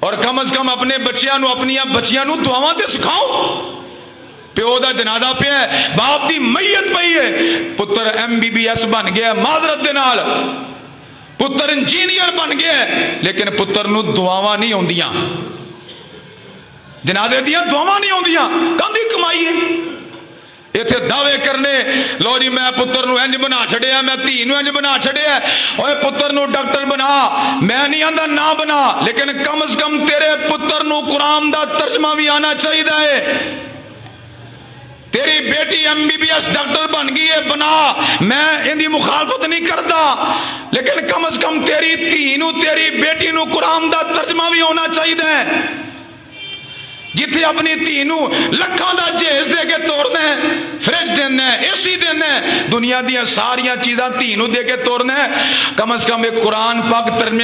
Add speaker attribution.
Speaker 1: और कम अज कम अपने बच्चों अपन बच्चियां दुआवां ते सिखाओ। प्यो का जनाजा पिया, बाप की मैयत पई है, पुत्र MBBS बन गया माजरत दे नाल, पुत्र इंजीनियर बन गया, लेकिन पुत्र नूं दुआवां नहीं आउंदियां, जनाजे दियां दुआवां नहीं आउंदियां। काहदी कमाई है इत्थे दावे करने, लो जी मैं पुत्र नूं इंज बना छड़िया, मैं धी नूं इंज बना छड़िया, ओए पुत्र नूं डॉक्टर बना, मैं नहीं आंदा ना बना, लेकिन कम से कम तेरे पुत्र नूं कुरान दा तर्जमा भी आना चाहिए है। तेरी बेटी MBBS डॉक्टर बन गई है, बना, मैं इनकी मुखालफत नहीं करता, लेकिन कम से कम तेरी धी नूं तेरी बेटी नूं कुरान दा तर्जमा भी होना चाहिए है। जिथे अपनी धी नूं लखां दा जहेज दे के तोड़ना है, फ्रिज देना है, AC देना है, दुनिया दी सारिया चीज़ां धी नूं दे के तोड़ना है, कम से कम एक कुरान पाक तर्जमे